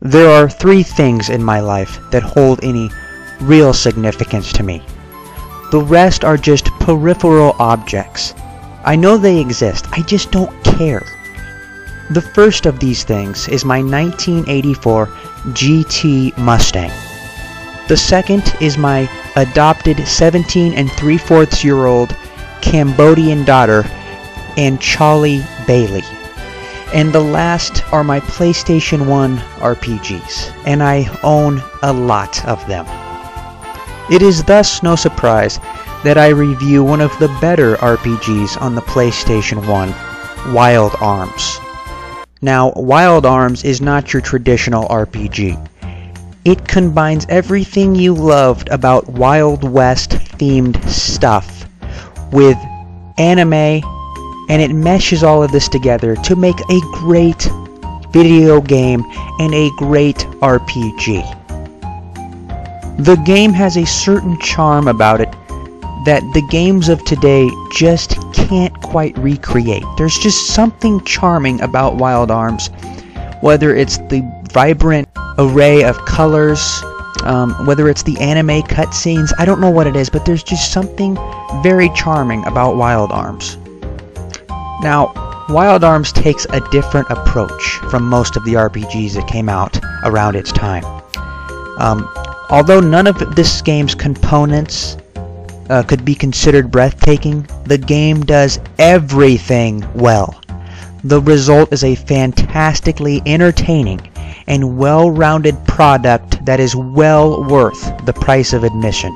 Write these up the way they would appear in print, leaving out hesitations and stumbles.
There are three things in my life that hold any real significance to me. The rest are just peripheral objects. I know they exist, I just don't care. The first of these things is my 1984 GT Mustang. The second is my adopted 17 3/4-year-old Cambodian daughter, Anchali Bailey. And the last are my PlayStation 1 RPGs, and I own a lot of them. It is thus no surprise that I review one of the better RPGs on the PlayStation 1, Wild Arms. Now, Wild Arms is not your traditional RPG. It combines everything you loved about Wild West themed stuff with anime, and it meshes all of this together to make a great video game and a great RPG. The game has a certain charm about it that the games of today just can't quite recreate. There's just something charming about Wild Arms, whether it's the vibrant array of colors, whether it's the anime cutscenes, I don't know what it is, but there's just something very charming about Wild Arms. Now, Wild Arms takes a different approach from most of the RPGs that came out around its time. Although none of this game's components could be considered breathtaking, the game does everything well. The result is a fantastically entertaining and well-rounded product that is well worth the price of admission.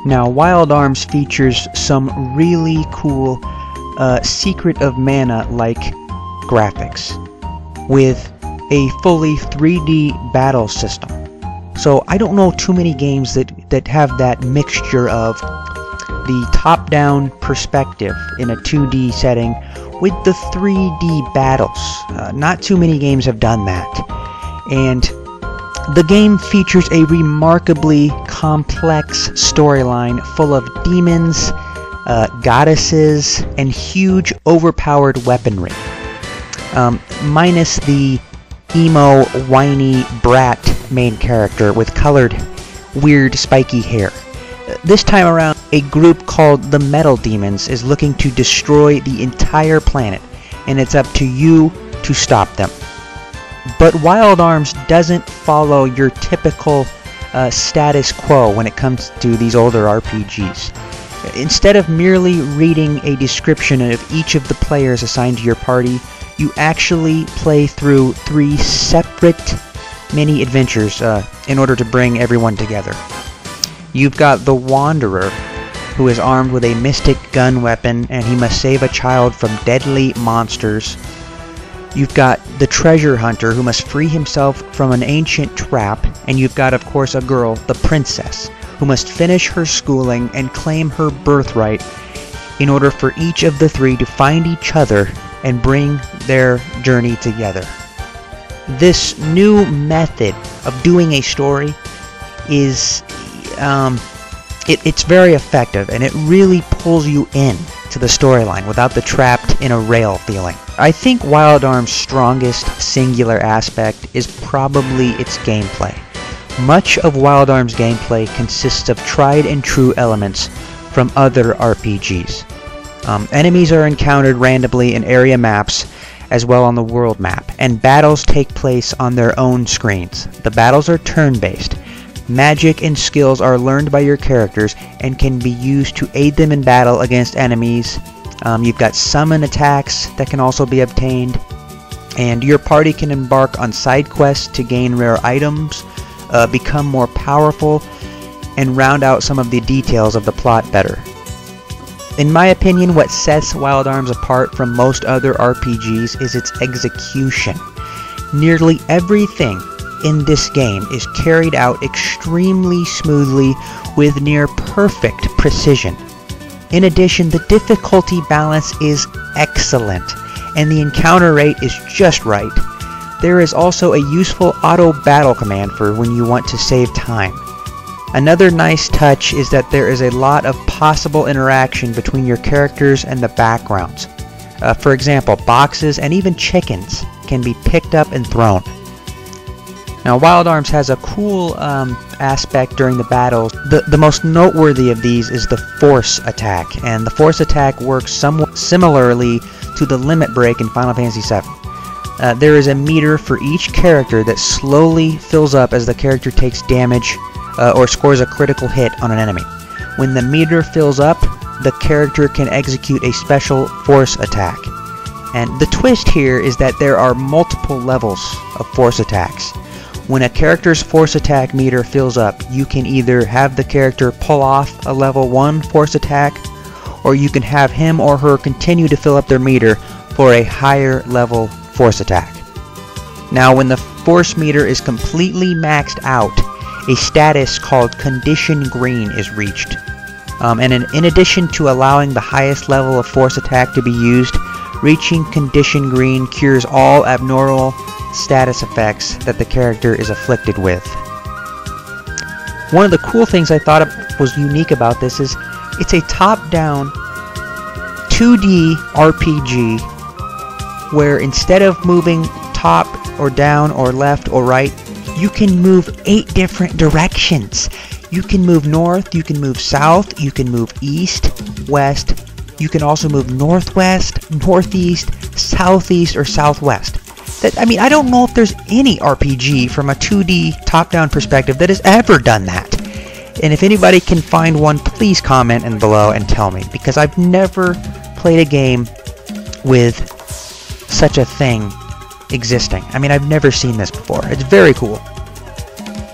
Now, Wild Arms features some really cool Secret of Mana-like graphics with a fully 3D battle system. So I don't know too many games that have that mixture of the top-down perspective in a 2D setting with the 3D battles. Not too many games have done that. And the game features a remarkably complex storyline full of demons, goddesses, and huge overpowered weaponry. Minus the emo, whiny brat main character with colored, weird, spiky hair. This time around, a group called the Metal Demons is looking to destroy the entire planet, and it's up to you to stop them. But Wild Arms doesn't follow your typical status quo when it comes to these older RPGs. Instead of merely reading a description of each of the players assigned to your party, you actually play through 3 separate mini-adventures in order to bring everyone together. You've got the Wanderer, who is armed with a mystic gun weapon, and he must save a child from deadly monsters. You've got the Treasure Hunter, who must free himself from an ancient trap, and you've got, of course, a girl, the Princess, who must finish her schooling and claim her birthright in order for each of the 3 to find each other and bring their journey together. This new method of doing a story is it's very effective, and it really pulls you in to the storyline without the trapped in a rail feeling. I think Wild Arms' strongest singular aspect is probably its gameplay. Much of Wild Arms' gameplay consists of tried and true elements from other RPGs. Enemies are encountered randomly in area maps as well on the world map, and battles take place on their own screens. The battles are turn-based. Magic and skills are learned by your characters and can be used to aid them in battle against enemies. You've got summon attacks that can also be obtained, and your party can embark on side quests to gain rare items, become more powerful, and round out some of the details of the plot better. In my opinion, what sets Wild Arms apart from most other RPGs is its execution. Nearly everything in this game is carried out extremely smoothly with near perfect precision. In addition, the difficulty balance is excellent, and the encounter rate is just right. There is also a useful auto battle command for when you want to save time. Another nice touch is that there is a lot of possible interaction between your characters and the backgrounds. For example, boxes and even chickens can be picked up and thrown. Now, Wild Arms has a cool aspect during the battles. The most noteworthy of these is the force attack, and the force attack works somewhat similarly to the limit break in Final Fantasy VII. There is a meter for each character that slowly fills up as the character takes damage or scores a critical hit on an enemy. When the meter fills up, the character can execute a special force attack. And the twist here is that there are multiple levels of force attacks. When a character's force attack meter fills up, you can either have the character pull off a level 1 force attack, or you can have him or her continue to fill up their meter for a higher level force attack. Now, when the force meter is completely maxed out, a status called Condition Green is reached. And in addition to allowing the highest level of force attack to be used, reaching Condition Green cures all abnormal status effects that the character is afflicted with. One of the cool things I thought was unique about this is it's a top-down 2D RPG where instead of moving top or down or left or right, you can move 8 different directions. You can move north, you can move south, you can move east, west, you can also move northwest, northeast, southeast, or southwest. I don't know if there's any RPG from a 2D top-down perspective that has ever done that. And if anybody can find one, please comment in below and tell me, because I've never played a game with such a thing existing. I've never seen this before. It's very cool.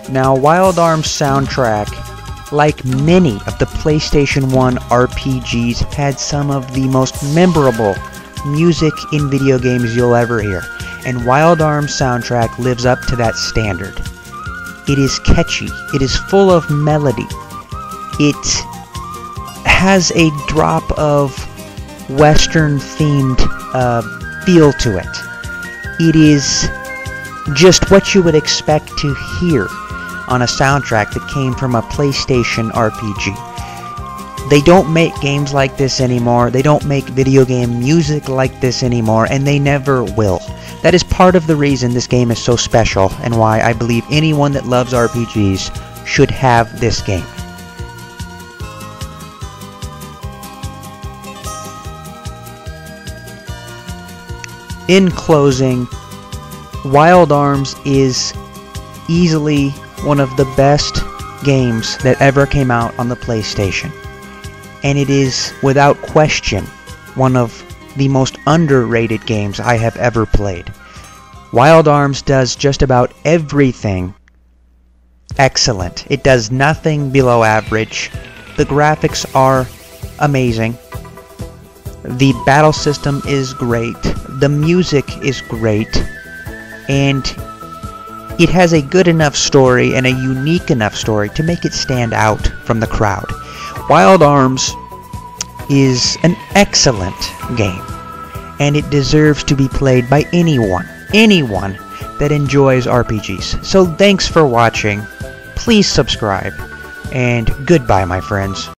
Now, Wild Arms soundtrack, like many of the PlayStation 1 RPGs, had some of the most memorable music in video games you'll ever hear. And Wild Arms soundtrack lives up to that standard. It is catchy. It is full of melody. It has a drop of Western-themed feel to it. It is just what you would expect to hear on a soundtrack that came from a PlayStation RPG. They don't make games like this anymore. They don't make video game music like this anymore, and they never will. That is part of the reason this game is so special, and why I believe anyone that loves RPGs should have this game. In closing, Wild Arms is easily one of the best games that ever came out on the PlayStation. And it is, without question, one of the most underrated games I have ever played. Wild Arms does just about everything excellent. It does nothing below average. The graphics are amazing. The battle system is great. The music is great. And it has a good enough story and a unique enough story to make it stand out from the crowd. Wild Arms is an excellent game, and it deserves to be played by anyone that enjoys RPGs. So thanks for watching, please subscribe, and goodbye, my friends.